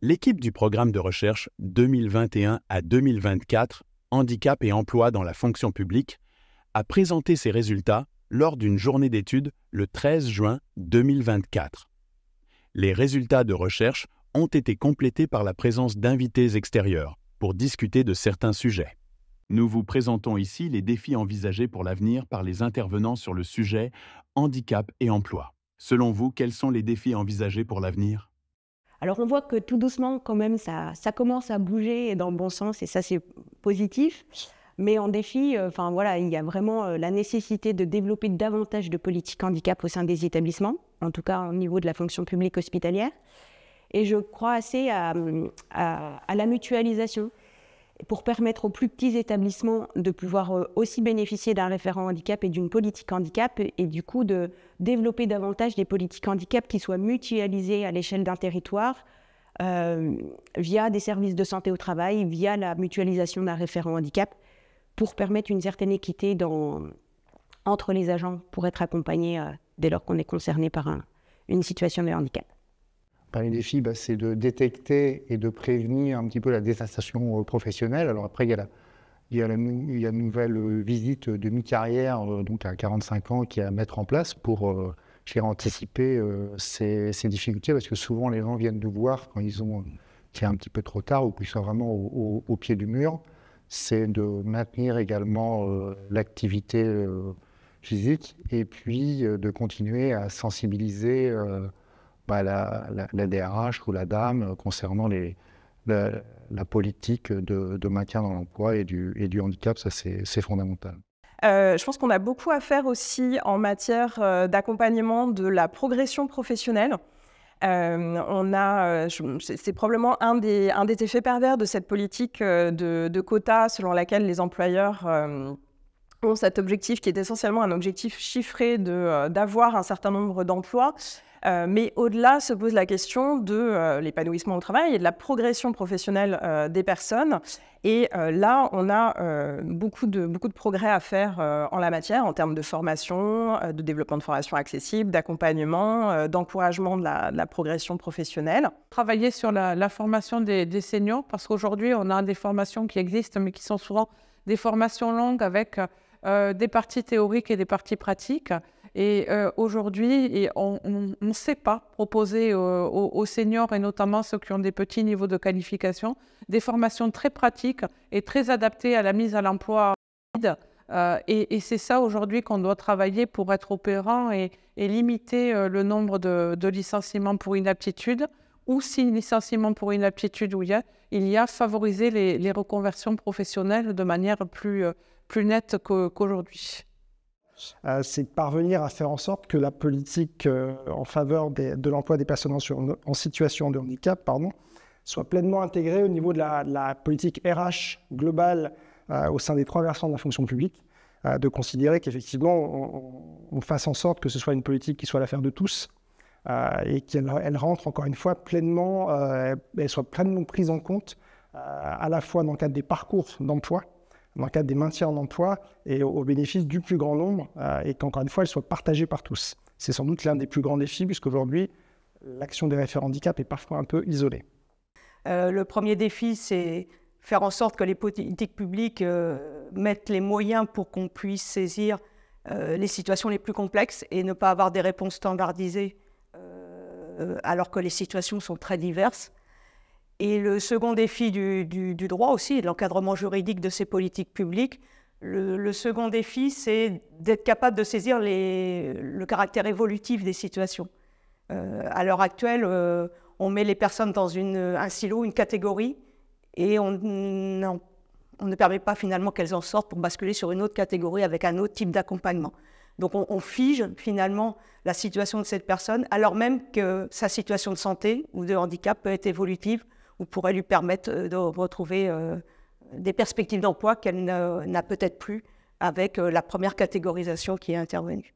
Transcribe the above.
L'équipe du programme de recherche 2021 à 2024, Handicap et emploi dans la fonction publique, a présenté ses résultats lors d'une journée d'études le 13 juin 2024. Les résultats de recherche ont été complétés par la présence d'invités extérieurs pour discuter de certains sujets. Nous vous présentons ici les défis envisagés pour l'avenir par les intervenants sur le sujet handicap et emploi. Selon vous, quels sont les défis envisagés pour l'avenir ? Alors on voit que tout doucement quand même ça commence à bouger dans le bon sens et ça c'est positif. Mais en défi, il y a vraiment la nécessité de développer davantage de politiques handicap au sein des établissements, en tout cas au niveau de la fonction publique hospitalière. Et je crois assez à la mutualisation pour permettre aux plus petits établissements de pouvoir aussi bénéficier d'un référent handicap et d'une politique handicap et du coup de développer davantage des politiques handicap qui soient mutualisées à l'échelle d'un territoire via des services de santé au travail, via la mutualisation d'un référent handicap pour permettre une certaine équité entre les agents pour être accompagnés dès lors qu'on est concerné par une situation de handicap. Les défis, c'est de détecter et de prévenir un petit peu la désinsertion professionnelle. Alors après, il y a une nouvelle visite de mi-carrière, donc à 45 ans, qui est à mettre en place pour anticiper ces difficultés, parce que souvent les gens viennent nous voir quand c'est un petit peu trop tard ou qu'ils sont vraiment au pied du mur. C'est de maintenir également l'activité physique et puis de continuer à sensibiliser la DRH ou la DAME concernant la politique de maintien dans l'emploi et du handicap. Ça, c'est fondamental. Je pense qu'on a beaucoup à faire aussi en matière d'accompagnement de la progression professionnelle. C'est probablement un des effets pervers de cette politique de quotas selon laquelle les employeurs ont cet objectif qui est essentiellement un objectif chiffré d'avoir un certain nombre d'emplois. Mais au-delà se pose la question de l'épanouissement au travail et de la progression professionnelle des personnes. Et là, on a beaucoup de progrès à faire en la matière, en termes de formation, de développement de formation accessible, d'accompagnement, d'encouragement de la progression professionnelle. Travailler sur la formation des seniors, parce qu'aujourd'hui, on a des formations qui existent, mais qui sont souvent des formations longues avec des parties théoriques et des parties pratiques. Et aujourd'hui, on ne sait pas proposer aux seniors, et notamment ceux qui ont des petits niveaux de qualification, des formations très pratiques et très adaptées à la mise à l'emploi. Et c'est ça aujourd'hui qu'on doit travailler pour être opérant et limiter le nombre de licenciements pour inaptitude, ou si licenciement pour inaptitude il y a favoriser les reconversions professionnelles de manière plus nette qu'aujourd'hui. C'est parvenir à faire en sorte que la politique en faveur de l'emploi des personnes en situation de handicap soit pleinement intégrée au niveau de la politique RH globale au sein des 3 versants de la fonction publique, de considérer qu'effectivement on fasse en sorte que ce soit une politique qui soit l'affaire de tous et qu'elle rentre encore une fois pleinement, elle soit pleinement prise en compte à la fois dans le cadre des parcours d'emploi, dans le cadre des maintiens en emploi et au bénéfice du plus grand nombre et qu'encore une fois, elle soit partagée par tous. C'est sans doute l'un des plus grands défis puisqu'aujourd'hui, l'action des référents handicap est parfois un peu isolée. Le premier défi, c'est faire en sorte que les politiques publiques mettent les moyens pour qu'on puisse saisir les situations les plus complexes et ne pas avoir des réponses standardisées alors que les situations sont très diverses. Et le second défi du droit aussi, et de l'encadrement juridique de ces politiques publiques, le second défi, c'est d'être capable de saisir le caractère évolutif des situations. À l'heure actuelle, on met les personnes dans un silo, une catégorie, et on ne permet pas finalement qu'elles en sortent pour basculer sur une autre catégorie avec un autre type d'accompagnement. Donc on fige finalement la situation de cette personne, alors même que sa situation de santé ou de handicap peut être évolutive, ou pourrait lui permettre de retrouver des perspectives d'emploi qu'elle n'a peut-être plus avec la première catégorisation qui est intervenue.